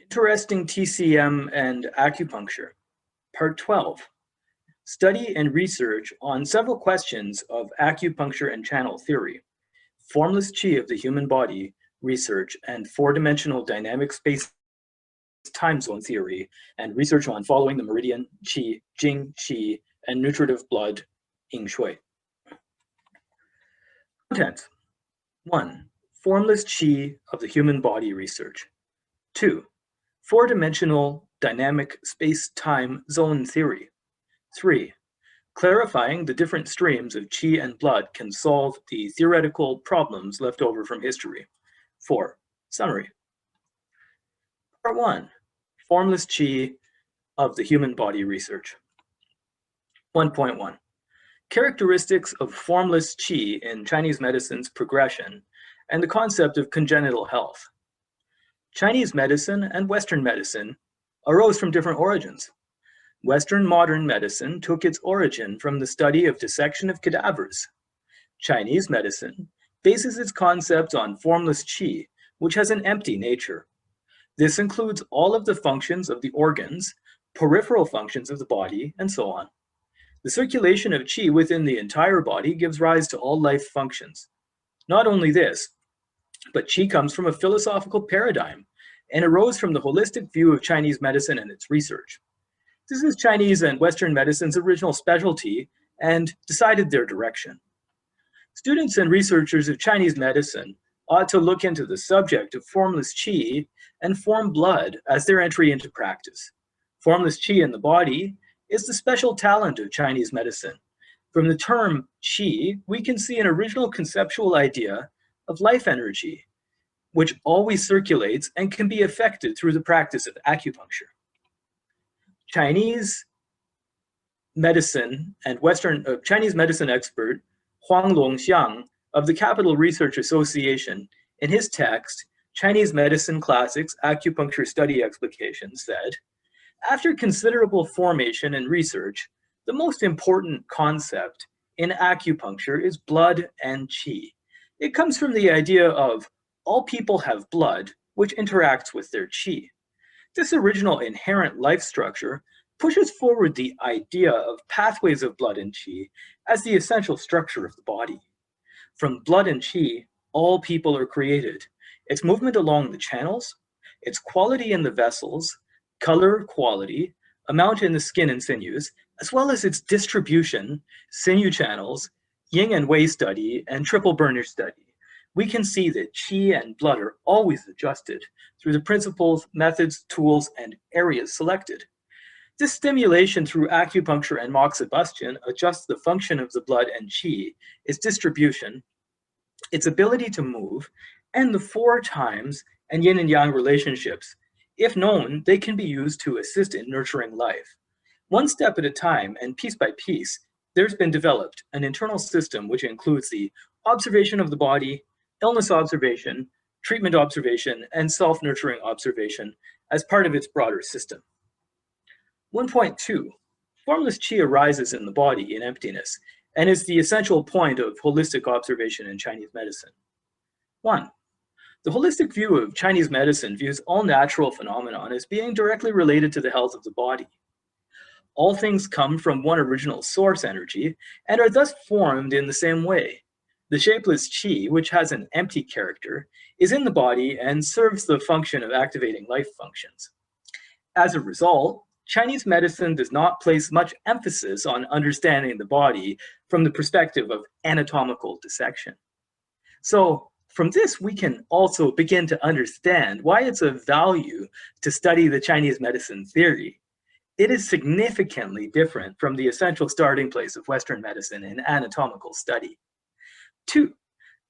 Interesting TCM and Acupuncture. Part 12. Study and research on several questions of acupuncture and channel theory, formless qi of the human body research, and four-dimensional dynamic space time zone theory, and research on following the Meridian Qi, Jing Qi, and Nutritive blood, Ying Shui. Contents. 1. Formless qi of the human body research. 2. Four-dimensional dynamic space-time zone theory. 3. Clarifying the different streams of qi and blood can solve the theoretical problems left over from history. 4. Summary. Part 1. Formless qi of the human body research. 1.1. Characteristics of formless qi in Chinese medicine's progression and the concept of congenital health. Chinese medicine and Western medicine arose from different origins. Western modern medicine took its origin from the study of dissection of cadavers. Chinese medicine bases its concepts on formless qi, which has an empty nature. This includes all of the functions of the organs, peripheral functions of the body, and so on. The circulation of qi within the entire body gives rise to all life functions. Not only this, but qi comes from a philosophical paradigm and arose from the holistic view of Chinese medicine and its research. This is Chinese and Western medicine's original specialty and decided their direction. Students and researchers of Chinese medicine ought to look into the subject of formless qi and form blood as their entry into practice. Formless qi in the body is the special talent of Chinese medicine. From the term qi, we can see an original conceptual idea of life energy, which always circulates and can be affected through the practice of acupuncture. Chinese medicine expert Huang Longxiang of the Capital Research Association, in his text, Chinese Medicine Classics Acupuncture Study Explication, said, after considerable formation and research, the most important concept in acupuncture is blood and qi. It comes from the idea of all people have blood, which interacts with their qi. This original inherent life structure pushes forward the idea of pathways of blood and qi as the essential structure of the body. From blood and qi, all people are created. Its movement along the channels, its quality in the vessels, color, quality, amount in the skin and sinews, as well as its distribution, sinew channels, yin and wei study, and triple burner study. We can see that qi and blood are always adjusted through the principles, methods, tools, and areas selected. This stimulation through acupuncture and moxibustion adjusts the function of the blood and qi, its distribution, its ability to move, and the 4 times and yin and yang relationships. If known, they can be used to assist in nurturing life. One step at a time and piece by piece, there's been developed an internal system which includes the observation of the body, illness observation, treatment observation, and self-nurturing observation as part of its broader system. 1.2. Formless qi arises in the body in emptiness and is the essential point of holistic observation in Chinese medicine. 1. The holistic view of Chinese medicine views all natural phenomena as being directly related to the health of the body. All things come from one original source energy and are thus formed in the same way. The shapeless qi, which has an empty character, is in the body and serves the function of activating life functions. As a result, Chinese medicine does not place much emphasis on understanding the body from the perspective of anatomical dissection. So, from this, we can also begin to understand why it's of value to study the Chinese medicine theory. It is significantly different from the essential starting place of Western medicine in anatomical study. 2.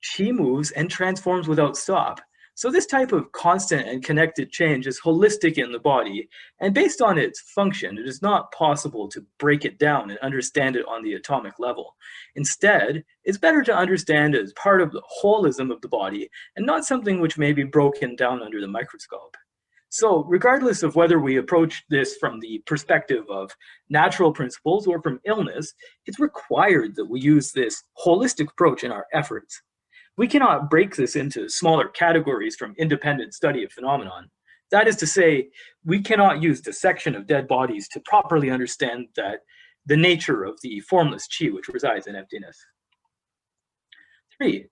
Qi moves and transforms without stop. So this type of constant and connected change is holistic in the body, and based on its function, it is not possible to break it down and understand it on the atomic level. Instead, it's better to understand it as part of the holism of the body and not something which may be broken down under the microscope. So regardless of whether we approach this from the perspective of natural principles or from illness, it's required that we use this holistic approach in our efforts. We cannot break this into smaller categories from independent study of phenomenon. That is to say, we cannot use dissection of dead bodies to properly understand the nature of the formless qi which resides in emptiness. 3.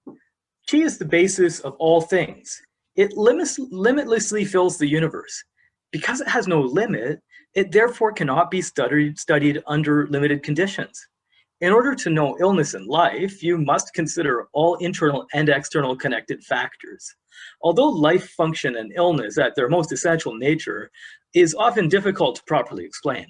Qi is the basis of all things. It limitlessly fills the universe. Because it has no limit, it therefore cannot be studied under limited conditions. In order to know illness in life, you must consider all internal and external connected factors. Although life function and illness at their most essential nature is often difficult to properly explain.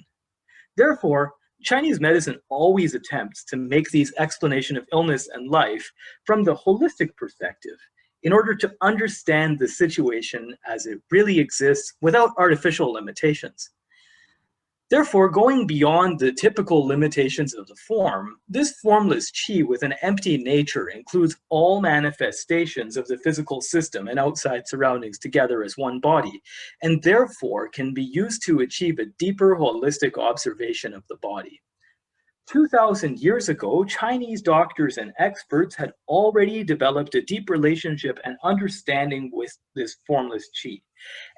Therefore, Chinese medicine always attempts to make these explanation of illness and life from the holistic perspective in order to understand the situation as it really exists without artificial limitations. Therefore, going beyond the typical limitations of the form, this formless qi with an empty nature includes all manifestations of the physical system and outside surroundings together as one body, and therefore can be used to achieve a deeper holistic observation of the body. 2,000 years ago, Chinese doctors and experts had already developed a deep relationship and understanding with this formless qi,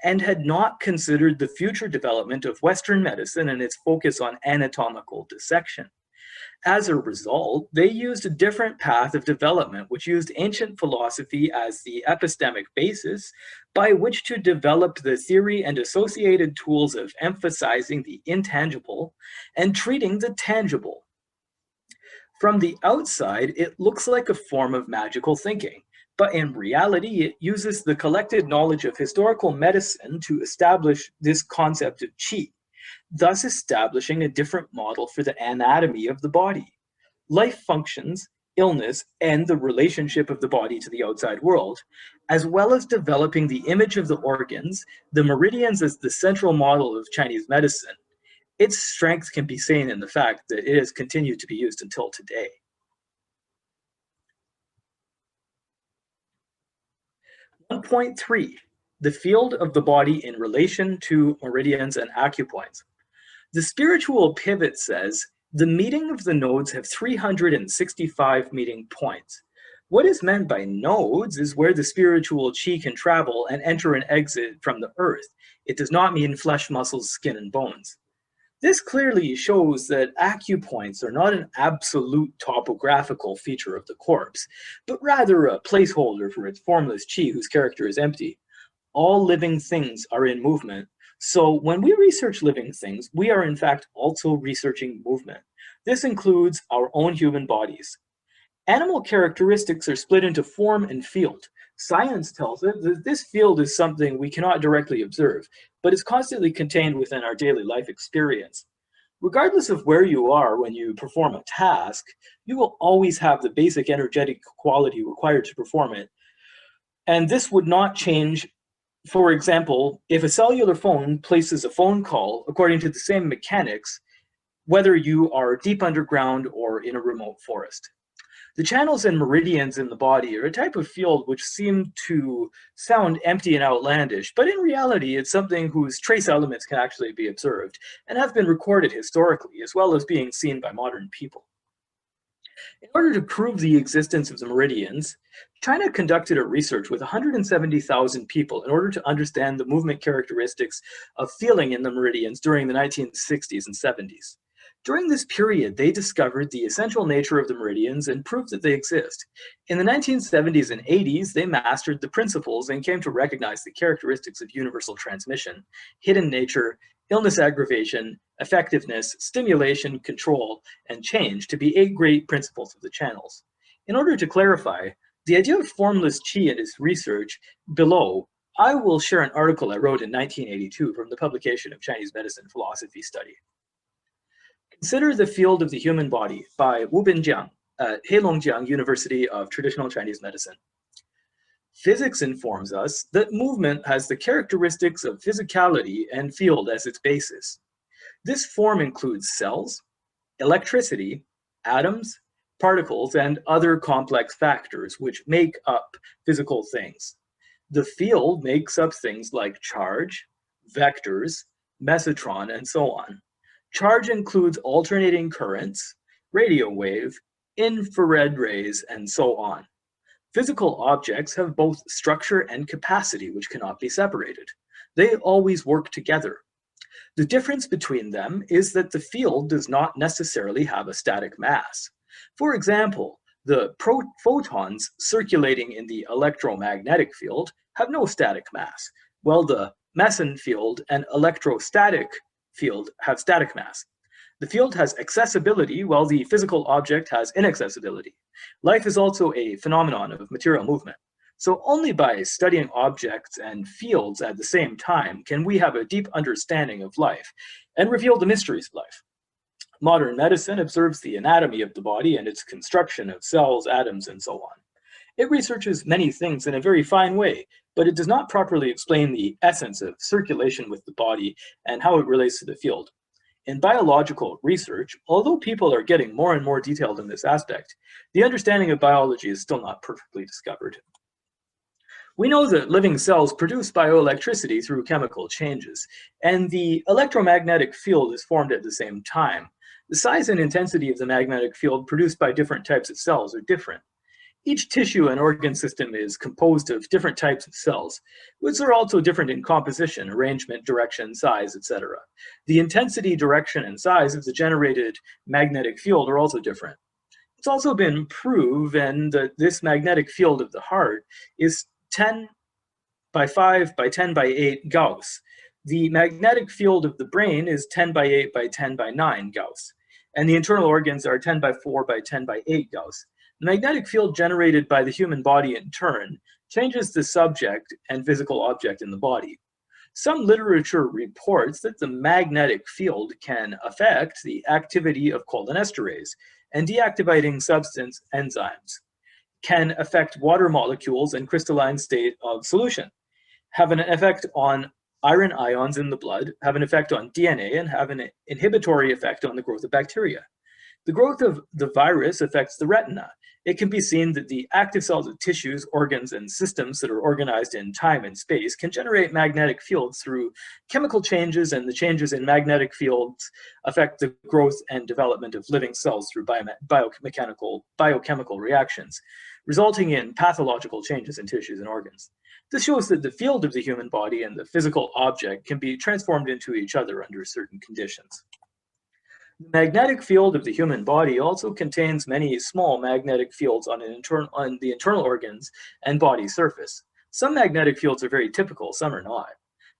and had not considered the future development of Western medicine and its focus on anatomical dissection. As a result, they used a different path of development, which used ancient philosophy as the epistemic basis by which to develop the theory and associated tools of emphasizing the intangible and treating the tangible. From the outside, it looks like a form of magical thinking, but in reality, it uses the collected knowledge of historical medicine to establish this concept of qi, thus establishing a different model for the anatomy of the body. Life functions, illness, and the relationship of the body to the outside world, as well as developing the image of the organs, the meridians as the central model of Chinese medicine. Its strength can be seen in the fact that it has continued to be used until today. 1.3, the field of the body in relation to meridians and acupoints. The spiritual pivot says, the meeting of the nodes have 365 meeting points. What is meant by nodes is where the spiritual qi can travel and enter and exit from the earth. It does not mean flesh, muscles, skin, and bones. This clearly shows that acupoints are not an absolute topographical feature of the corpse, but rather a placeholder for its formless qi whose character is empty. All living things are in movement, so when we research living things, we are in fact also researching movement. This includes our own human bodies. Animal characteristics are split into form and field. Science tells us that this field is something we cannot directly observe, but is constantly contained within our daily life experience. Regardless of where you are when you perform a task, you will always have the basic energetic quality required to perform it. And this would not change. For example, if a cellular phone places a phone call according to the same mechanics, whether you are deep underground or in a remote forest. The channels and meridians in the body are a type of field which seem to sound empty and outlandish, but in reality it's something whose trace elements can actually be observed and have been recorded historically, as well as being seen by modern people. In order to prove the existence of the meridians, China conducted a research with 170,000 people in order to understand the movement characteristics of feeling in the meridians during the 1960s and 70s. During this period, they discovered the essential nature of the meridians and proved that they exist. In the 1970s and 80s, they mastered the principles and came to recognize the characteristics of universal transmission, hidden nature, illness aggravation, effectiveness, stimulation, control, and change to be 8 great principles of the channels. In order to clarify, the idea of formless qi and its research below, I will share an article I wrote in 1982 from the publication of Chinese Medicine Philosophy Study. Consider the Field of the Human Body by Wu Bin Jiang at Heilongjiang University of Traditional Chinese Medicine. Physics informs us that movement has the characteristics of physicality and field as its basis. This form includes cells, electricity, atoms, particles, and other complex factors which make up physical things. The field makes up things like charge, vectors, mesotron, and so on. Charge includes alternating currents, radio wave, infrared rays, and so on. Physical objects have both structure and capacity, which cannot be separated. They always work together. The difference between them is that the field does not necessarily have a static mass. For example, the photons circulating in the electromagnetic field have no static mass, while the meson field and electrostatic field have static mass. The field has accessibility, while the physical object has inaccessibility. Life is also a phenomenon of material movement. So only by studying objects and fields at the same time can we have a deep understanding of life and reveal the mysteries of life. Modern medicine observes the anatomy of the body and its construction of cells, atoms, and so on. It researches many things in a very fine way, but it does not properly explain the essence of circulation with the body and how it relates to the field. In biological research, although people are getting more and more detailed in this aspect, the understanding of biology is still not perfectly discovered. We know that living cells produce bioelectricity through chemical changes, and the electromagnetic field is formed at the same time. The size and intensity of the magnetic field produced by different types of cells are different. Each tissue and organ system is composed of different types of cells, which are also different in composition, arrangement, direction, size, etc. The intensity, direction, and size of the generated magnetic field are also different. It's also been proven that this magnetic field of the heart is 10 by 5 by 10 by 8 Gauss. The magnetic field of the brain is 10 by 8 by 10 by 9 Gauss. And the internal organs are 10 by 4 by 10 by 8 Gauss. The magnetic field generated by the human body in turn changes the subject and physical object in the body. Some literature reports that the magnetic field can affect the activity of cholinesterase and deactivating substance enzymes, can affect water molecules and crystalline state of solution, have an effect on iron ions in the blood, have an effect on DNA, and have an inhibitory effect on the growth of bacteria. The growth of the virus affects the retina. It can be seen that the active cells of tissues, organs, and systems that are organized in time and space can generate magnetic fields through chemical changes, and the changes in magnetic fields affect the growth and development of living cells through biochemical reactions, resulting in pathological changes in tissues and organs. This shows that the field of the human body and the physical object can be transformed into each other under certain conditions. The magnetic field of the human body also contains many small magnetic fields on the internal organs and body surface. Some magnetic fields are very typical, some are not.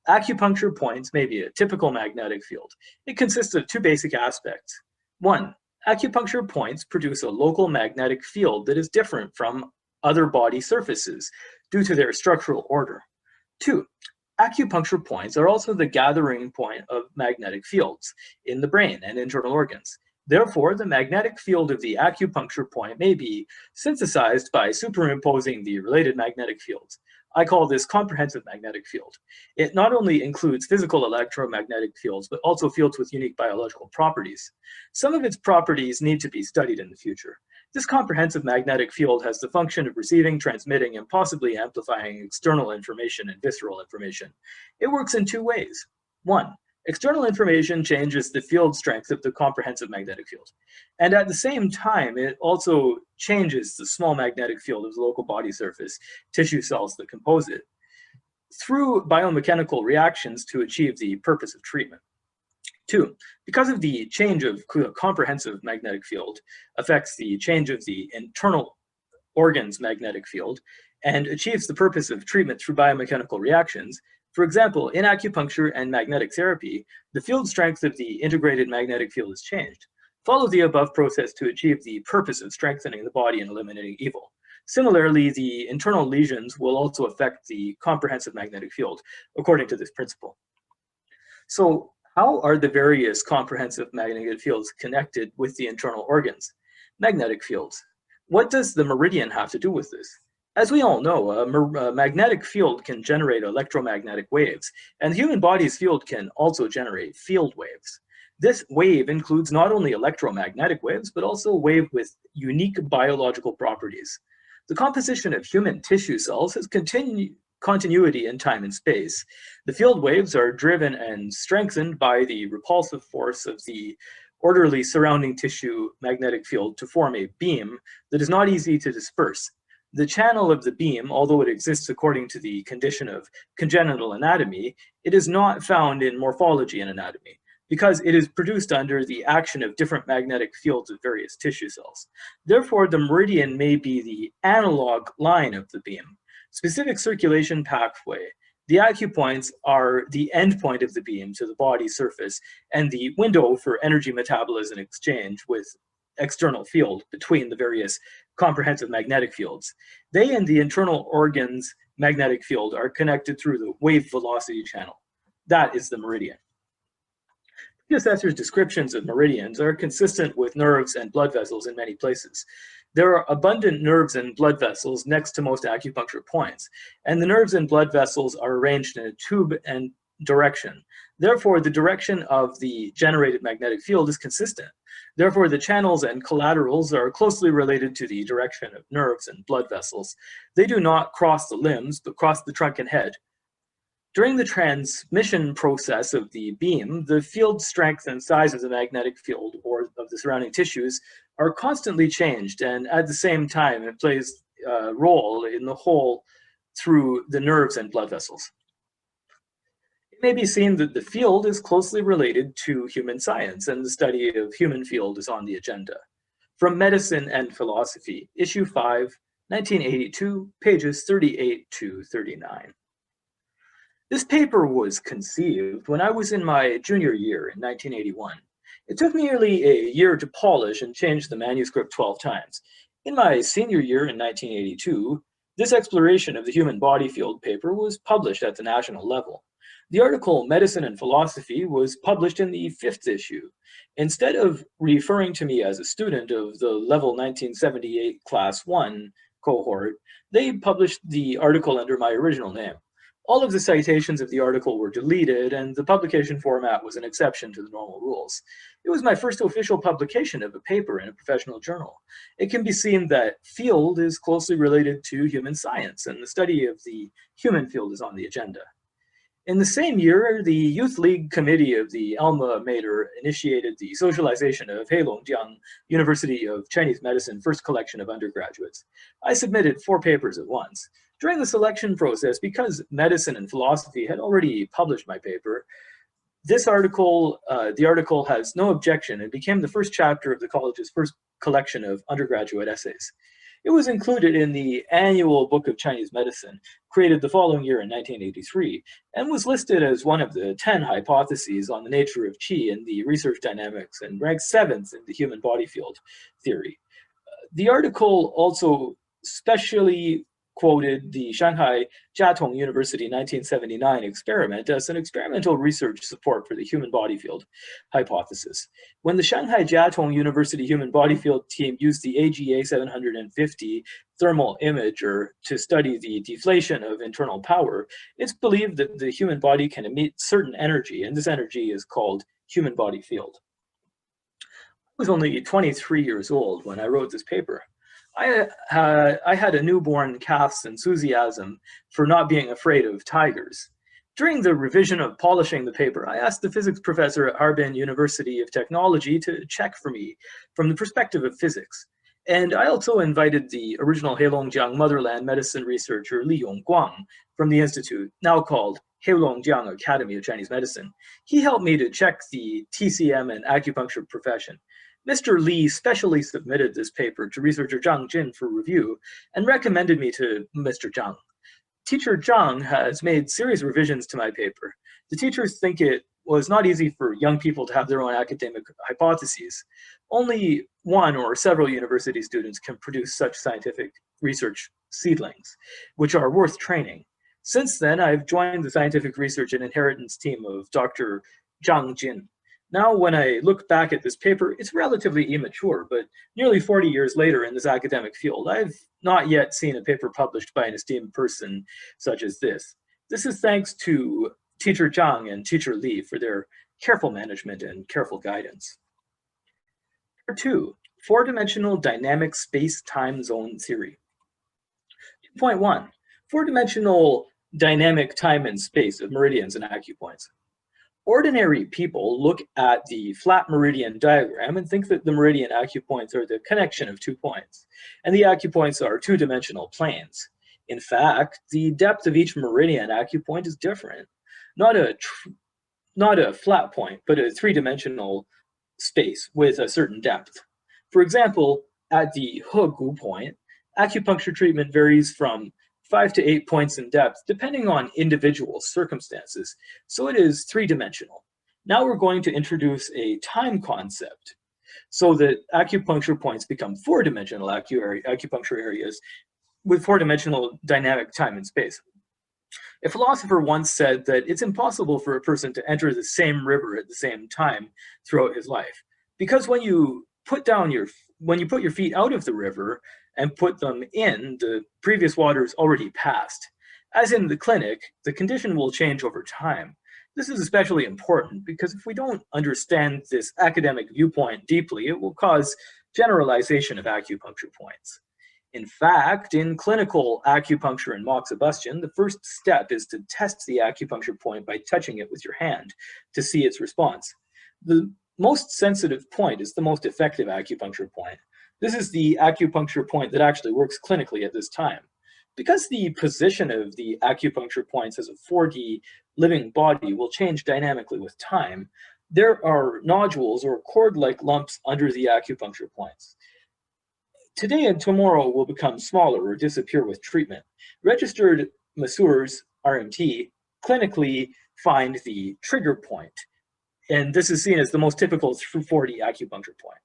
Acupuncture points may be a typical magnetic field. It consists of two basic aspects. One, acupuncture points produce a local magnetic field that is different from other body surfaces due to their structural order. Two, acupuncture points are also the gathering point of magnetic fields in the brain and internal organs. Therefore, the magnetic field of the acupuncture point may be synthesized by superimposing the related magnetic fields. I call this comprehensive magnetic field. It not only includes physical electromagnetic fields, but also fields with unique biological properties. Some of its properties need to be studied in the future. This comprehensive magnetic field has the function of receiving, transmitting, and possibly amplifying external information and visceral information. It works in two ways. One, external information changes the field strength of the comprehensive magnetic field. And at the same time, it also changes the small magnetic field of the local body surface, tissue cells that compose it, through biomechanical reactions to achieve the purpose of treatment. Two, because of the change of comprehensive magnetic field affects the change of the internal organ's magnetic field and achieves the purpose of treatment through biomechanical reactions. For example, in acupuncture and magnetic therapy, the field strength of the integrated magnetic field is changed. Follow the above process to achieve the purpose of strengthening the body and eliminating evil. Similarly, the internal lesions will also affect the comprehensive magnetic field, according to this principle. So, how are the various comprehensive magnetic fields connected with the internal organs? Magnetic fields. What does the meridian have to do with this? As we all know, a magnetic field can generate electromagnetic waves, and the human body's field can also generate field waves. This wave includes not only electromagnetic waves, but also a wave with unique biological properties. The composition of human tissue cells has continuity in time and space. The field waves are driven and strengthened by the repulsive force of the orderly surrounding tissue magnetic field to form a beam that is not easy to disperse. The channel of the beam, although it exists according to the condition of congenital anatomy, it is not found in morphology and anatomy, because it is produced under the action of different magnetic fields of various tissue cells. Therefore, the meridian may be the analog line of the beam. Specific circulation pathway. The acupoints are the endpoint of the beam to the body surface and the window for energy metabolism exchange with external field between the various comprehensive magnetic fields. They and the internal organs' magnetic field are connected through the wave velocity channel. That is the meridian. Predecessors' descriptions of meridians are consistent with nerves and blood vessels in many places. There are abundant nerves and blood vessels next to most acupuncture points, and the nerves and blood vessels are arranged in a tube and direction. Therefore, the direction of the generated magnetic field is consistent. Therefore, the channels and collaterals are closely related to the direction of nerves and blood vessels. They do not cross the limbs, but cross the trunk and head. During the transmission process of the beam, the field strength and size of the magnetic field or of the surrounding tissues are constantly changed, and at the same time, it plays a role in the whole through the nerves and blood vessels. It may be seen that the field is closely related to human science, and the study of human field is on the agenda. From Medicine and Philosophy, Issue 5, 1982, pages 38 to 39. This paper was conceived when I was in my junior year in 1981. It took me nearly a year to polish and change the manuscript 12 times. In my senior year in 1982, this exploration of the human body field paper was published at the national level. The article Medicine and Philosophy was published in the 5th issue. Instead of referring to me as a student of the level 1978 class 1 cohort, they published the article under my original name. All of the citations of the article were deleted, and the publication format was an exception to the normal rules. It was my first official publication of a paper in a professional journal. It can be seen that field is closely related to human science, and the study of the human field is on the agenda. In the same year, the Youth League Committee of the Alma Mater initiated the socialization of Heilongjiang University of Chinese Medicine first collection of undergraduates. I submitted 4 papers at once. During the selection process, because Medicine and Philosophy had already published my paper, this article, the article has no objection and became the first chapter of the college's first collection of undergraduate essays. It was included in the Annual Book of Chinese Medicine, created the following year in 1983, and was listed as one of the 10 hypotheses on the nature of qi in the research dynamics and ranked 7th in the human body field theory. The article also specially quoted the Shanghai Jiatong University 1979 experiment as an experimental research support for the human body field hypothesis. When the Shanghai Jiatong University human body field team used the AGA 750 thermal imager to study the deflation of internal power, it's believed that the human body can emit certain energy, and this energy is called human body field. I was only 23 years old when I wrote this paper. I had a newborn calf's enthusiasm for not being afraid of tigers. During the revision of polishing the paper, I asked the physics professor at Harbin University of Technology to check for me from the perspective of physics. And I also invited the original Heilongjiang motherland medicine researcher Li Yongguang from the institute, now called Heilongjiang Academy of Chinese Medicine. He helped me to check the TCM and acupuncture profession. Mr. Li specially submitted this paper to researcher Zhang Jin for review and recommended me to Mr. Zhang. Teacher Zhang has made serious revisions to my paper. The teachers think it was not easy for young people to have their own academic hypotheses. Only one or several university students can produce such scientific research seedlings, which are worth training. Since then, I've joined the scientific research and inheritance team of Dr. Zhang Jin. Now, when I look back at this paper, it's relatively immature, but nearly 40 years later in this academic field, I've not yet seen a paper published by an esteemed person such as this. This is thanks to Teacher Zhang and Teacher Li for their careful management and careful guidance. Number 2, four-dimensional dynamic space-time zone theory. 2.1, four-dimensional dynamic time and space of meridians and acupoints. Ordinary people look at the flat meridian diagram and think that the meridian acupoints are the connection of 2 points, and the acupoints are two-dimensional planes. In fact, the depth of each meridian acupoint is different. Not a flat point, but a three-dimensional space with a certain depth. For example, at the He point, acupuncture treatment varies from 5 to 8 points in depth, depending on individual circumstances, so it is three-dimensional. Now we're going to introduce a time concept, so that acupuncture points become four-dimensional acupuncture areas with four-dimensional dynamic time and space. A philosopher once said that it's impossible for a person to enter the same river at the same time throughout his life, because when you put your feet out of the river and put them in, the previous waters already passed. As in the clinic, the condition will change over time. This is especially important because if we don't understand this academic viewpoint deeply, it will cause generalization of acupuncture points. In fact, in clinical acupuncture and moxibustion, the first step is to test the acupuncture point by touching it with your hand to see its response. The most sensitive point is the most effective acupuncture point. This is the acupuncture point that actually works clinically at this time. Because the position of the acupuncture points as a 4D living body will change dynamically with time, there are nodules or cord-like lumps under the acupuncture points. Today and tomorrow will become smaller or disappear with treatment. Registered masseurs, RMT, clinically find the trigger point, and this is seen as the most typical 4D acupuncture point.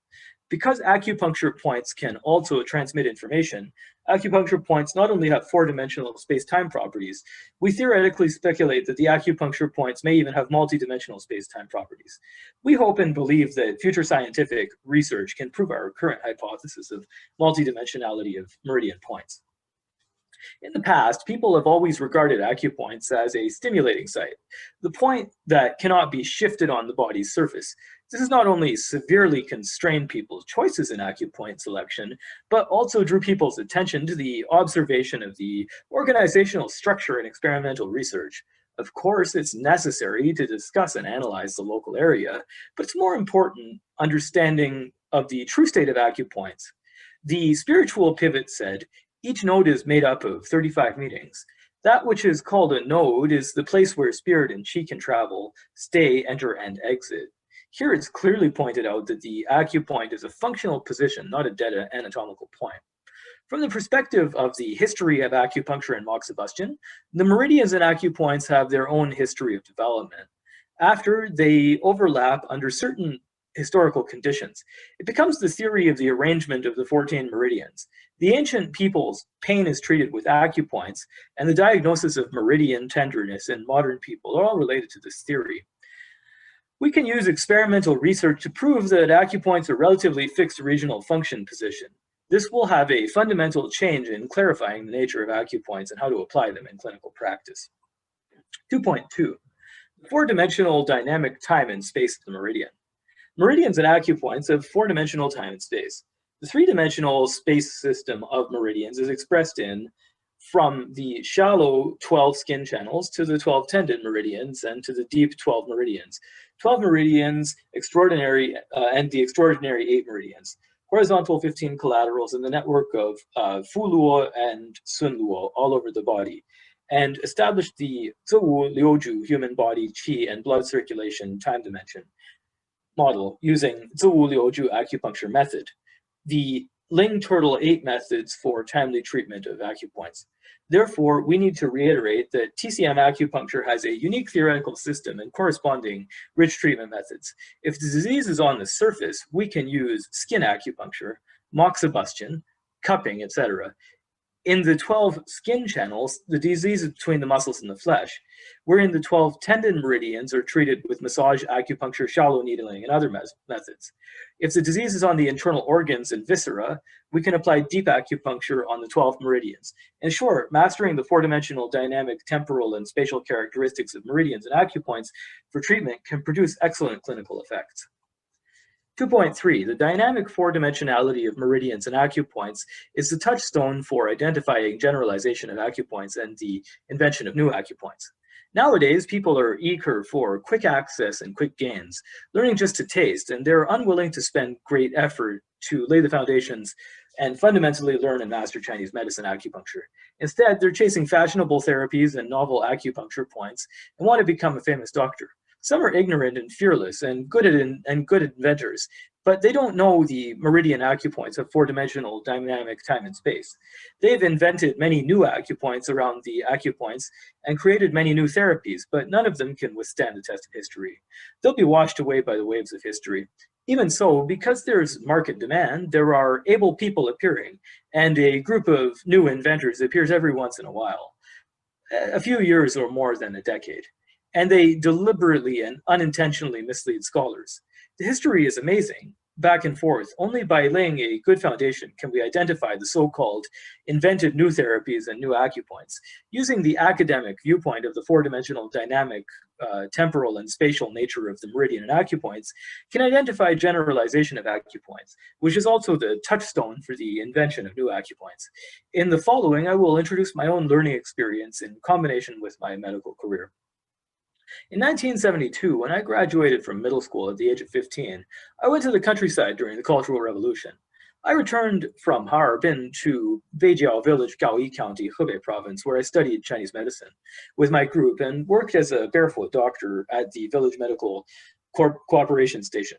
Because acupuncture points can also transmit information, acupuncture points not only have four-dimensional space-time properties, we theoretically speculate that the acupuncture points may even have multi-dimensional space-time properties. We hope and believe that future scientific research can prove our current hypothesis of multi-dimensionality of meridian points. In the past, people have always regarded acupoints as a stimulating site, the point that cannot be shifted on the body's surface. This has not only severely constrained people's choices in acupoint selection, but also drew people's attention to the observation of the organizational structure and experimental research. Of course, it's necessary to discuss and analyze the local area, but it's more important understanding of the true state of acupoints. The spiritual pivot said, each node is made up of 35 meetings. That which is called a node is the place where spirit and qi can travel, stay, enter, and exit. Here it's clearly pointed out that the acupoint is a functional position, not a dead anatomical point. From the perspective of the history of acupuncture and moxibustion, the meridians and acupoints have their own history of development. After they overlap under certain historical conditions, it becomes the theory of the arrangement of the 14 meridians. The ancient peoples, pain is treated with acupoints, and the diagnosis of meridian tenderness in modern people are all related to this theory. We can use experimental research to prove that acupoints are relatively fixed regional function position. This will have a fundamental change in clarifying the nature of acupoints and how to apply them in clinical practice. 2.2. Four-dimensional dynamic time and space of the meridian. Meridians and acupoints have four-dimensional time and space. The three-dimensional space system of meridians is expressed in from the shallow 12 skin channels to the 12 tendon meridians and to the deep 12 meridians. 12 meridians, extraordinary, and the extraordinary 8 meridians. Horizontal 15 collaterals in the network of Fu Luo and Sun Luo all over the body, and established the Ziwu Liuju human body qi and blood circulation time dimension model using Ziwu Liuju acupuncture method, the Ling Turtle 8 methods for timely treatment of acupoints. Therefore, we need to reiterate that TCM acupuncture has a unique theoretical system and corresponding rich treatment methods. If the disease is on the surface, we can use skin acupuncture, moxibustion, cupping, etc. In the 12 skin channels, the disease is between the muscles and the flesh, wherein the 12 tendon meridians are treated with massage, acupuncture, shallow needling, and other methods. If the disease is on the internal organs and viscera, we can apply deep acupuncture on the 12 meridians. In short, mastering the four-dimensional dynamic, temporal, and spatial characteristics of meridians and acupoints for treatment can produce excellent clinical effects. 2.3, the dynamic four-dimensionality of meridians and acupoints is the touchstone for identifying generalization of acupoints and the invention of new acupoints. Nowadays, people are eager for quick access and quick gains, learning just to taste, and they're unwilling to spend great effort to lay the foundations and fundamentally learn and master Chinese medicine acupuncture. Instead, they're chasing fashionable therapies and novel acupuncture points and want to become a famous doctor. Some are ignorant and fearless and good inventors, but they don't know the meridian acupoints of four-dimensional dynamic time and space. They've invented many new acupoints around the acupoints and created many new therapies, but none of them can withstand the test of history. They'll be washed away by the waves of history. Even so, because there's market demand, there are able people appearing, and a group of new inventors appears every once in a while, a few years or more than a decade. And they deliberately and unintentionally mislead scholars. The history is amazing, back and forth. Only by laying a good foundation can we identify the so-called invented new therapies and new acupoints. Using the academic viewpoint of the four-dimensional dynamic, temporal and spatial nature of the meridian and acupoints can identify generalization of acupoints, which is also the touchstone for the invention of new acupoints. In the following, I will introduce my own learning experience in combination with my medical career. In 1972, when I graduated from middle school at the age of 15, I went to the countryside during the Cultural Revolution. I returned from Harbin to Beijiao Village, Gaoyi County, Hebei Province, where I studied Chinese medicine with my group and worked as a barefoot doctor at the village medical cooperation station.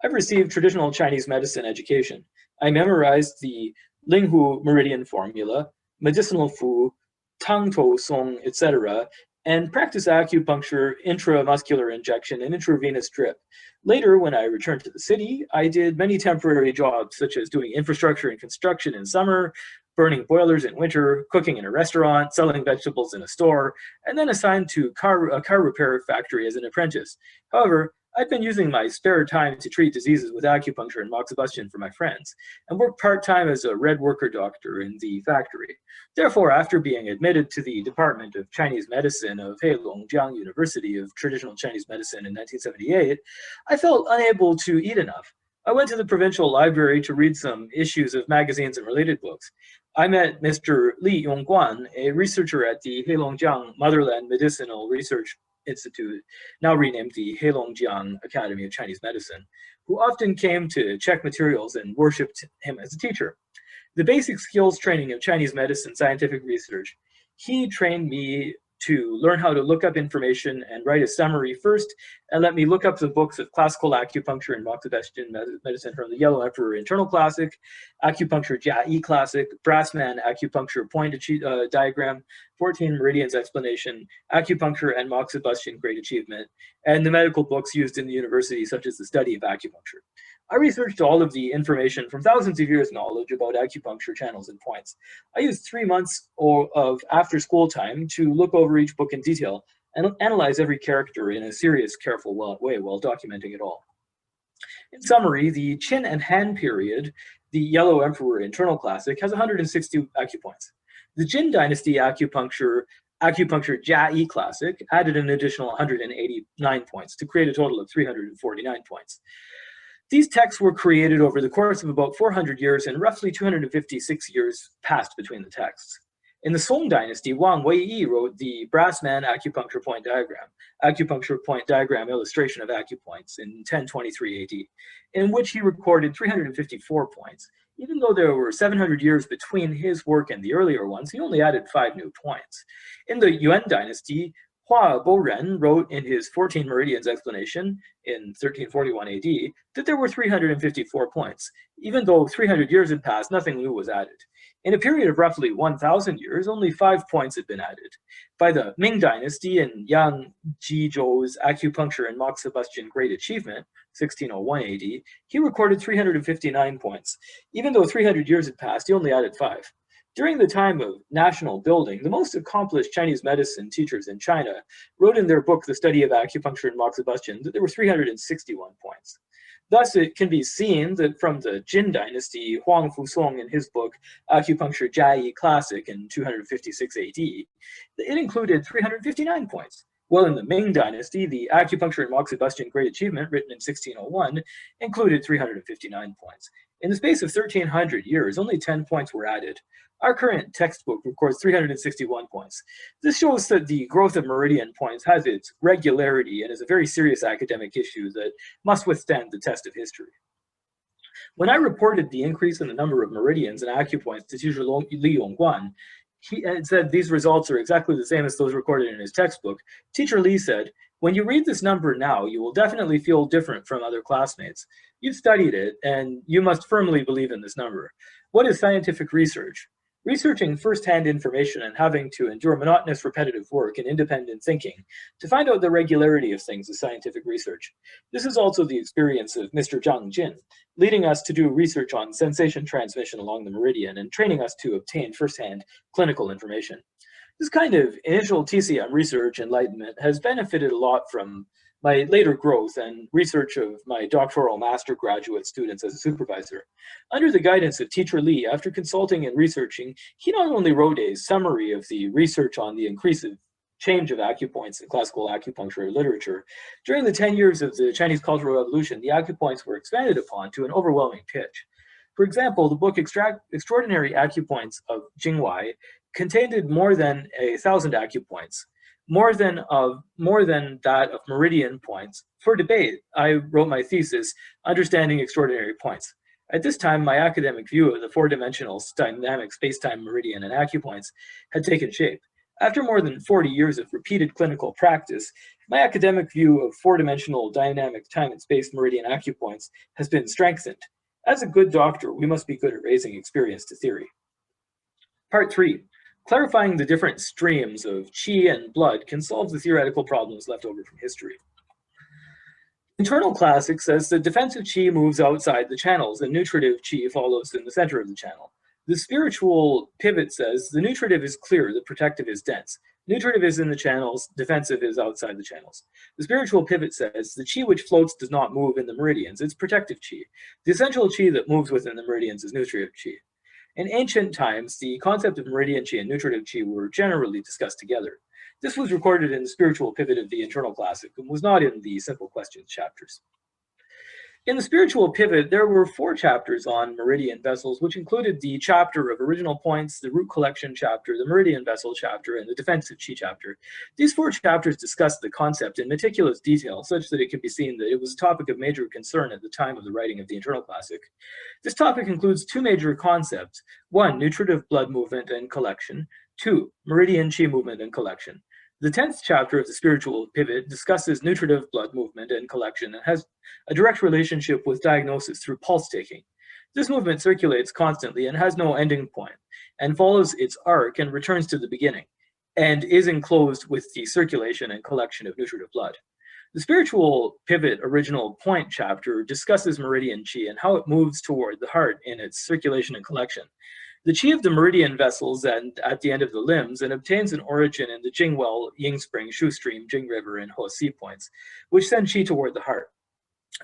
I've received traditional Chinese medicine education. I memorized the Linghu meridian formula, medicinal fu, tang tou song, etc., and practice acupuncture, intramuscular injection, and intravenous drip. Later, when I returned to the city, I did many temporary jobs, such as doing infrastructure and construction in summer, burning boilers in winter, cooking in a restaurant, selling vegetables in a store, and then assigned to a car repair factory as an apprentice. However, I'd been using my spare time to treat diseases with acupuncture and moxibustion for my friends, and worked part-time as a red worker doctor in the factory. Therefore, after being admitted to the Department of Chinese Medicine of Heilong Jiang University of Traditional Chinese Medicine in 1978, I felt unable to eat enough. I went to the provincial library to read some issues of magazines and related books. I met Mr. Li Yongguan, a researcher at the Heilongjiang Motherland Medicinal Research Institute, now renamed the Heilongjiang Academy of Chinese Medicine, who often came to check materials and worshipped him as a teacher. The basic skills training of Chinese medicine scientific research, he trained me to learn how to look up information and write a summary first, and let me look up the books of classical acupuncture and moxibustion medicine from the Yellow Emperor Internal Classic, Acupuncture Jiang Classic, Brassman Acupuncture Point Diagram, 14 Meridians Explanation, Acupuncture and Moxibustion Great Achievement, and the medical books used in the university, such as the study of acupuncture. I researched all of the information from thousands of years' knowledge about acupuncture channels and points. I used 3 months of after-school time to look over each book in detail and analyze every character in a serious, careful way while documenting it all. In summary, the Qin and Han period, the Yellow Emperor Internal Classic, has 160 acupoints. The Jin Dynasty Acupuncture Jiang Classic added an additional 189 points to create a total of 349 points. These texts were created over the course of about 400 years, and roughly 256 years passed between the texts. In the Song Dynasty, Wang Weiyi wrote the Brassman Acupuncture Point Diagram illustration of acupoints in 1023 AD, in which he recorded 354 points. Even though there were 700 years between his work and the earlier ones, he only added 5 new points. In the Yuan Dynasty, Hua Boren wrote in his 14 Meridians explanation in 1341 AD that there were 354 points. Even though 300 years had passed, nothing new was added. In a period of roughly 1,000 years, only 5 points had been added. By the Ming Dynasty and Yang Jizhou's Acupuncture and Moxibustion Great Achievement, 1601 AD, he recorded 359 points. Even though 300 years had passed, he only added 5. During the time of national building, the most accomplished Chinese medicine teachers in China wrote in their book, The Study of Acupuncture and Moxibustion, that there were 361 points. Thus, it can be seen that from the Jin Dynasty, Huang Fusong in his book, Acupuncture Jiang Classic in 256 AD, it included 359 points. Well, in the Ming Dynasty, the Acupuncture and Moxibustion Great Achievement, written in 1601, included 359 points. In the space of 1,300 years, only 10 points were added. Our current textbook records 361 points. This shows that the growth of meridian points has its regularity and is a very serious academic issue that must withstand the test of history. When I reported the increase in the number of meridians and acupoints to teacher Li Yongguan, he said these results are exactly the same as those recorded in his textbook. Teacher Li said, "When you read this number now, you will definitely feel different from other classmates. You've studied it, and you must firmly believe in this number. What is scientific research? Researching first-hand information and having to endure monotonous repetitive work and independent thinking to find out the regularity of things is scientific research. This is also the experience of Mr. Zhang Jin, leading us to do research on sensation transmission along the meridian and training us to obtain first-hand clinical information." This kind of initial TCM research enlightenment has benefited a lot from my later growth and research of my doctoral master graduate students as a supervisor. Under the guidance of Teacher Li, after consulting and researching, he not only wrote a summary of the research on the increasive change of acupoints in classical acupuncture literature. During the 10 years of the Chinese Cultural Revolution, the acupoints were expanded upon to an overwhelming pitch. For example, the book Extraordinary Acupoints of Jingwai contained more than 1,000 acupoints, more than that of meridian points. For debate, I wrote my thesis, Understanding Extraordinary Points. At this time, my academic view of the four-dimensional dynamic space-time meridian and acupoints had taken shape. After more than 40 years of repeated clinical practice, my academic view of four-dimensional dynamic time and space meridian acupoints has been strengthened. As a good doctor, we must be good at raising experience to theory. Part 3. Clarifying the different streams of qi and blood can solve the theoretical problems left over from history. Internal classic says that defensive qi moves outside the channels and nutritive qi follows in the center of the channel. The spiritual pivot says the nutritive is clear, the protective is dense. Nutritive is in the channels, defensive is outside the channels. The spiritual pivot says the qi which floats does not move in the meridians, it's protective qi. The essential qi that moves within the meridians is nutritive qi. In ancient times, the concept of meridian qi and nutritive qi were generally discussed together. This was recorded in the spiritual pivot of the internal classic and was not in the simple questions chapters. In the spiritual pivot, there were 4 chapters on meridian vessels, which included the chapter of original points, the root collection chapter, the meridian vessel chapter, and the defensive qi chapter. These 4 chapters discussed the concept in meticulous detail, such that it can be seen that it was a topic of major concern at the time of the writing of the internal classic. This topic includes 2 major concepts: 1, nutritive blood movement and collection; 2, meridian qi movement and collection. The 10th chapter of the spiritual pivot discusses nutritive blood movement and collection and has a direct relationship with diagnosis through pulse taking. This movement circulates constantly and has no ending point, and follows its arc and returns to the beginning, and is enclosed with the circulation and collection of nutritive blood. The spiritual pivot original point chapter discusses meridian qi and how it moves toward the heart in its circulation and collection. The qi of the meridian vessels and at the end of the limbs and obtains an origin in the Jingwell, Yingspring, Shu Stream, Jing River, and Hosi points, which send qi toward the heart.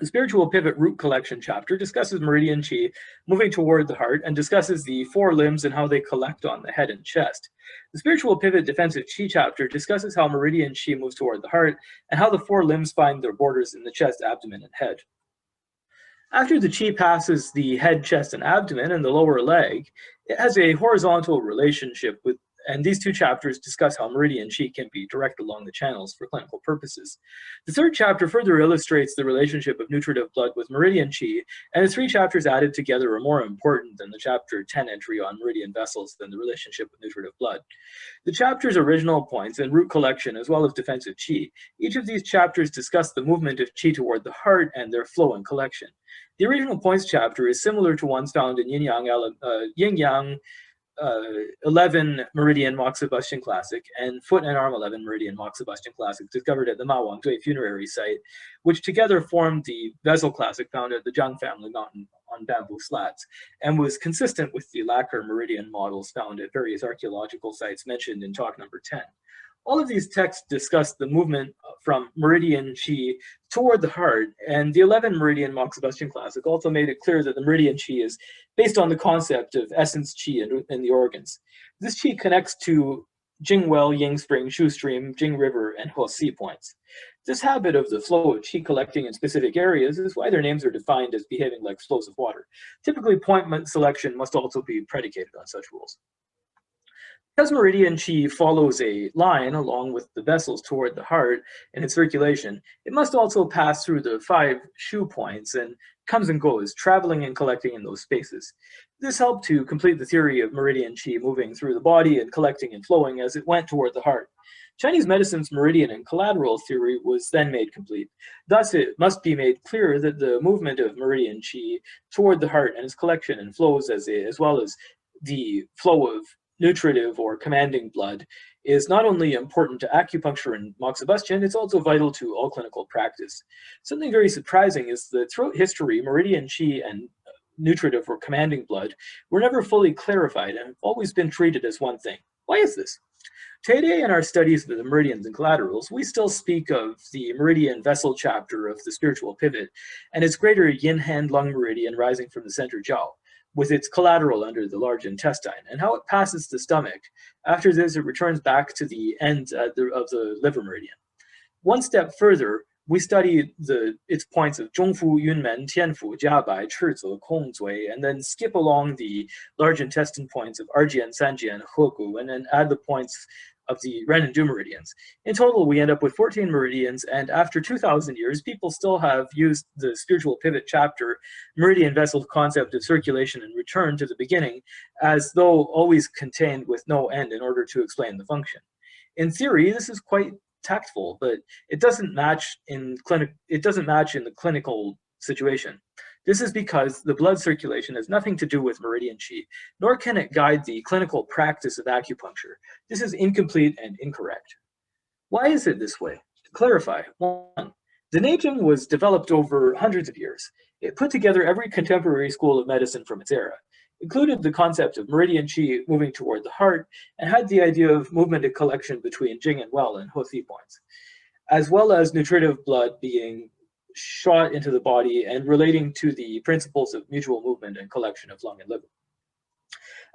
The spiritual pivot root collection chapter discusses meridian qi moving toward the heart and discusses the 4 limbs and how they collect on the head and chest. The spiritual pivot defensive qi chapter discusses how meridian qi moves toward the heart and how the 4 limbs find their borders in the chest, abdomen, and head. After the qi passes the head, chest, and abdomen and the lower leg, it has a horizontal relationship with, and these 2 chapters discuss how meridian qi can be directed along the channels for clinical purposes. The 3rd chapter further illustrates the relationship of nutritive blood with meridian qi, and the 3 chapters added together are more important than the chapter 10 entry on meridian vessels than the relationship with nutritive blood. The chapter's original points and root collection as well as defensive qi, each of these chapters discuss the movement of qi toward the heart and their flow and collection. The original points chapter is similar to ones found in Yin-Yang 11 Meridian Moxibustion Classic and Foot and Arm 11 Meridian Moxibustion Classic discovered at the Ma Wangdui funerary site, which together formed the vessel classic found at the Jiang family mountain on bamboo slats, and was consistent with the lacquer meridian models found at various archaeological sites mentioned in talk number 10. All of these texts discuss the movement from meridian qi toward the heart, and the 11 Meridian Moxibustion Classic also made it clear that the meridian qi is based on the concept of essence qi in the organs. This qi connects to Jing Well, Ying Spring, Shu Stream, Jing River, and Huosi points. This habit of the flow of qi collecting in specific areas is why their names are defined as behaving like flows of water. Typically, point selection must also be predicated on such rules. Because meridian qi follows a line along with the vessels toward the heart in its circulation, it must also pass through the 5 shu points and comes and goes, traveling and collecting in those spaces. This helped to complete the theory of meridian qi moving through the body and collecting and flowing as it went toward the heart. Chinese medicine's meridian and collateral theory was then made complete. Thus, it must be made clear that the movement of meridian qi toward the heart and its collection and flows as well as the flow of nutritive or commanding blood is not only important to acupuncture and moxibustion, it's also vital to all clinical practice. Something very surprising is that throughout history, meridian qi and nutritive or commanding blood were never fully clarified and have always been treated as one thing. Why is this? Today, in our studies of the meridians and collaterals, we still speak of the meridian vessel chapter of the spiritual pivot and its greater yin hand lung meridian rising from the center jiao, with its collateral under the large intestine, and how it passes the stomach. After this, it returns back to the end of the liver meridian. One step further, we study its points of Zhongfu, Yunmen, Tianfu, Jiabai, Chizi, Kongzui, and then skip along the large intestine points of Arjian, Sanjian, Hegu, and then add the points of the Ren and Du meridians. In total, we end up with 14 meridians, and after 2,000 years, people still have used the spiritual pivot chapter meridian vessel concept of circulation and return to the beginning as though always contained with no end in order to explain the function. In theory, this is quite tactful, but it doesn't match in the clinical situation. This is because the blood circulation has nothing to do with meridian qi, nor can it guide the clinical practice of acupuncture. This is incomplete and incorrect. Why is it this way? To clarify, 1. The Neijing was developed over hundreds of years. It put together every contemporary school of medicine from its era, included the concept of meridian qi moving toward the heart, and had the idea of movement and collection between Jing and Well and Huosi points, as well as nutritive blood being shot into the body and relating to the principles of mutual movement and collection of lung and liver.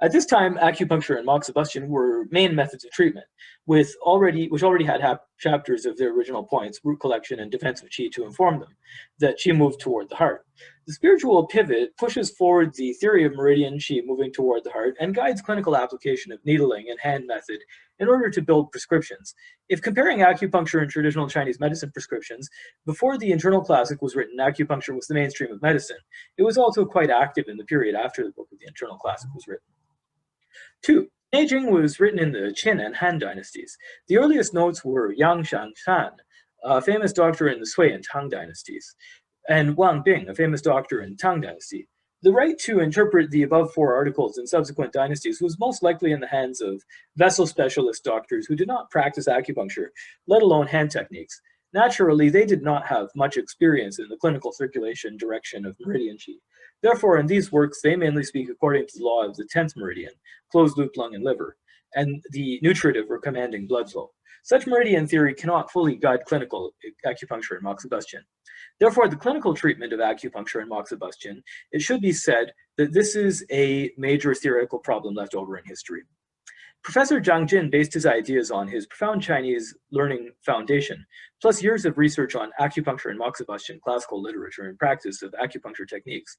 At this time, acupuncture and moxibustion were main methods of treatment, which already had chapters of their original points, root collection and defense of qi to inform them that qi moved toward the heart. The spiritual pivot pushes forward the theory of meridian qi moving toward the heart and guides clinical application of needling and hand method in order to build prescriptions. If comparing acupuncture and traditional Chinese medicine prescriptions, before the internal classic was written, acupuncture was the mainstream of medicine. It was also quite active in the period after the book of the internal classic was written. 2. Neijing was written in the Qin and Han dynasties. The earliest notes were Yang Shanshan, a famous doctor in the Sui and Tang dynasties, and Wang Bing, a famous doctor in Tang dynasty. The right to interpret the above 4 articles in subsequent dynasties was most likely in the hands of vessel specialist doctors who did not practice acupuncture, let alone hand techniques. Naturally, they did not have much experience in the clinical circulation direction of meridian qi. Therefore, in these works, they mainly speak according to the law of the 10th meridian, closed loop lung and liver, and the nutritive or commanding blood flow. Such meridian theory cannot fully guide clinical acupuncture and moxibustion. Therefore, the clinical treatment of acupuncture and moxibustion, it should be said that this is a major theoretical problem left over in history. Professor Zhang Jin based his ideas on his profound Chinese learning foundation, plus years of research on acupuncture and moxibustion, classical literature, and practice of acupuncture techniques.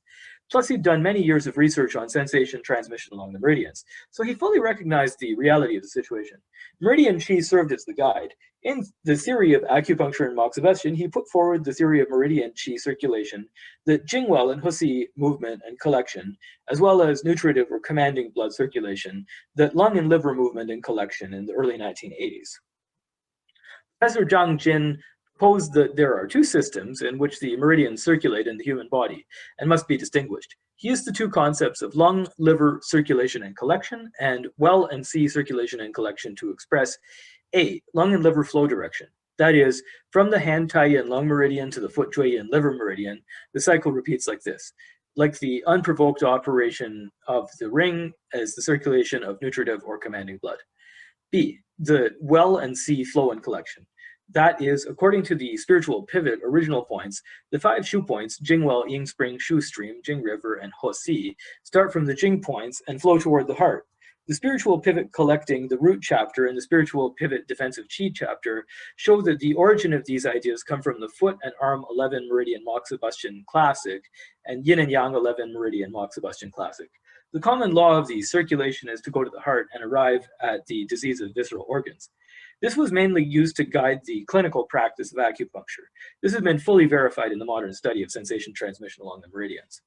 Plus, he'd done many years of research on sensation transmission along the meridians, so he fully recognized the reality of the situation. Meridian qi served as the guide. In the theory of acupuncture and moxibustion, he put forward the theory of meridian qi circulation, the Jingwell and Huosi movement and collection, as well as nutritive or commanding blood circulation, the lung and liver movement and collection in the early 1980s. Professor Zhang Jin proposed that there are 2 systems in which the meridians circulate in the human body and must be distinguished. He used the 2 concepts of lung, liver circulation and collection, and well and qi circulation and collection to express A, lung and liver flow direction. That is, from the hand Taiyin lung meridian to the foot Jueyin liver meridian, the cycle repeats like this. Like the unprovoked operation of the ring as the circulation of nutritive or commanding blood. B, the well and qi flow and collection. That is, according to the spiritual pivot original points, the 5 shu points, Jingwell, Ying Spring, Shu Stream, Jing River, and Huosi, start from the Jing points and flow toward the heart. The spiritual pivot collecting, the root chapter, and the spiritual pivot defensive Qi chapter show that the origin of these ideas come from the foot and arm 11 meridian moxibustion classic and yin and yang 11 meridian moxibustion classic. The common law of the circulation is to go to the heart and arrive at the disease of visceral organs. This was mainly used to guide the clinical practice of acupuncture. This has been fully verified in the modern study of sensation transmission along the meridians.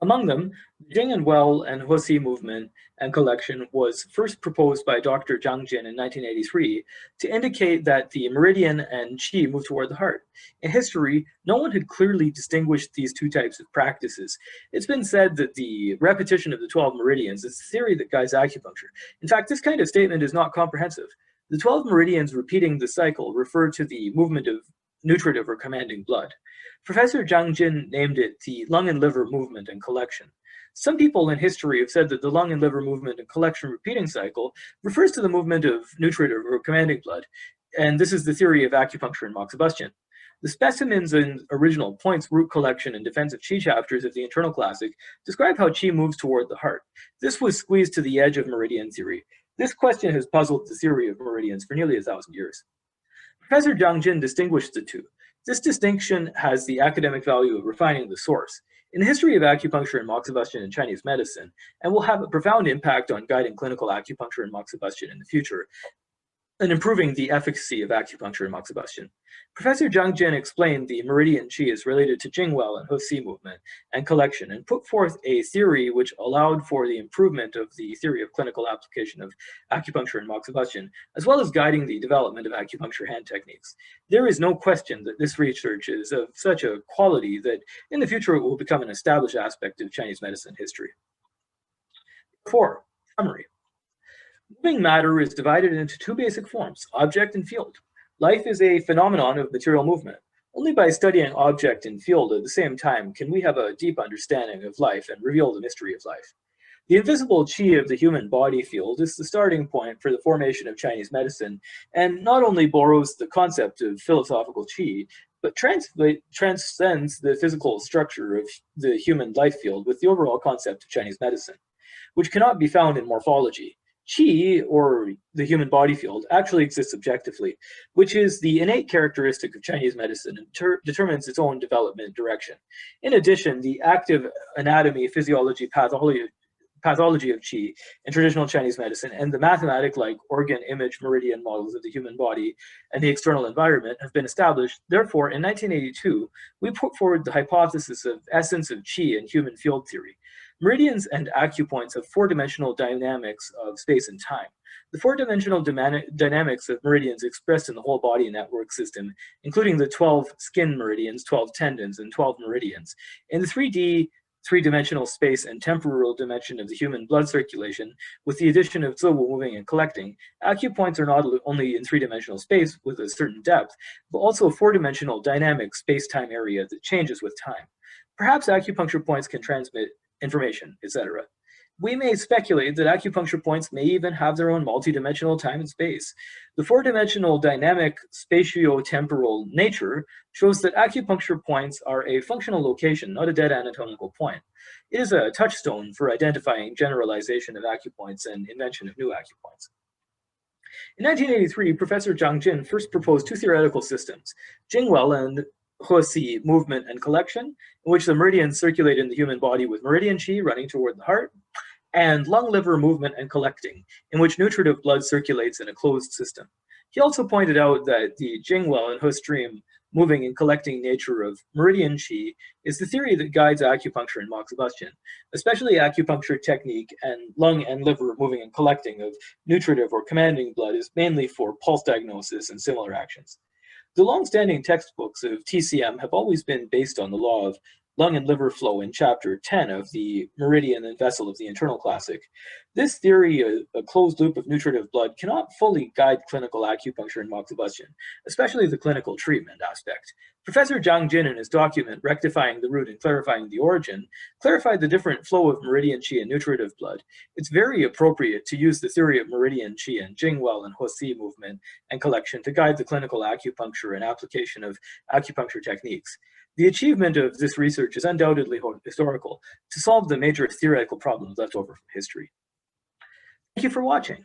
Among them, the Jing and Well and Huosi movement and collection was first proposed by Dr. Jiang Jin in 1983 to indicate that the meridian and qi move toward the heart. In history, no one had clearly distinguished these two types of practices. It's been said that the repetition of the 12 meridians is the theory that guides acupuncture. In fact, this kind of statement is not comprehensive. The 12 meridians repeating the cycle refer to the movement of nutritive or commanding blood. Professor Jiang Jin named it the lung and liver movement and collection. Some people in history have said that the lung and liver movement and collection repeating cycle refers to the movement of nutritive or commanding blood, and this is the theory of acupuncture and moxibustion. The specimens and original points, root collection, and defensive qi chapters of the internal classic describe how qi moves toward the heart. This was squeezed to the edge of meridian theory. This question has puzzled the theory of meridians for nearly 1,000 years. Professor Jiang Jin distinguished the two. This distinction has the academic value of refining the source. In the history of acupuncture and moxibustion in Chinese medicine, and will have a profound impact on guiding clinical acupuncture and moxibustion in the future, and improving the efficacy of acupuncture and moxibustion. Professor Jiang Jin explained the Meridian Qi is related to Jingwell and Huosi movement and collection, and put forth a theory which allowed for the improvement of the theory of clinical application of acupuncture and moxibustion, as well as guiding the development of acupuncture hand techniques. There is no question that this research is of such a quality that in the future it will become an established aspect of Chinese medicine history. 4. Summary. Moving matter is divided into two basic forms, object and field. Life is a phenomenon of material movement. Only by studying object and field at the same time can we have a deep understanding of life and reveal the mystery of life. The invisible qi of the human body field is the starting point for the formation of Chinese medicine, and not only borrows the concept of philosophical qi, but transcends the physical structure of the human life field with the overall concept of Chinese medicine, which cannot be found in morphology. Qi, or the human body field, actually exists objectively, which is the innate characteristic of Chinese medicine and determines its own development direction. In addition, the active anatomy, physiology, pathology of Qi in traditional Chinese medicine and the mathematic-like organ image meridian models of the human body and the external environment have been established. Therefore, in 1982, we put forward the hypothesis of essence of Qi in human field theory. Meridians and acupoints have four-dimensional dynamics of space and time. The four-dimensional dynamics of meridians expressed in the whole body network system, including the 12 skin meridians, 12 tendons, and 12 meridians. In the 3D, three-dimensional space and temporal dimension of the human blood circulation, with the addition of Ziwu moving and collecting, acupoints are not only in three-dimensional space with a certain depth, but also a four-dimensional dynamic space-time area that changes with time. Perhaps acupuncture points can transmit information, etc. We may speculate that acupuncture points may even have their own multidimensional time and space. The four-dimensional dynamic spatio-temporal nature shows that acupuncture points are a functional location, not a dead anatomical point. It is a touchstone for identifying generalization of acupoints and invention of new acupoints. In 1983, Professor Jiang Jin first proposed two theoretical systems, Jingwell and Huosi movement and collection, in which the meridians circulate in the human body with meridian qi running toward the heart, and lung-liver movement and collecting, in which nutritive blood circulates in a closed system. He also pointed out that the Jingwell and Huostream moving and collecting nature of meridian qi is the theory that guides acupuncture and moxibustion, especially acupuncture technique, and lung and liver moving and collecting of nutritive or commanding blood is mainly for pulse diagnosis and similar actions. The long-standing textbooks of TCM have always been based on the law of lung and liver flow in chapter 10 of the Meridian and Vessel of the Internal Classic. This theory, a closed loop of nutritive blood, cannot fully guide clinical acupuncture and moxibustion, especially the clinical treatment aspect. Professor Jiang Jin, in his document, Rectifying the Root and Clarifying the Origin, clarified the different flow of meridian qi and nutritive blood. It's very appropriate to use the theory of meridian qi and Jingwell and Huosi movement and collection to guide the clinical acupuncture and application of acupuncture techniques. The achievement of this research research is undoubtedly historical to solve the major theoretical problems left over from history. Thank you for watching.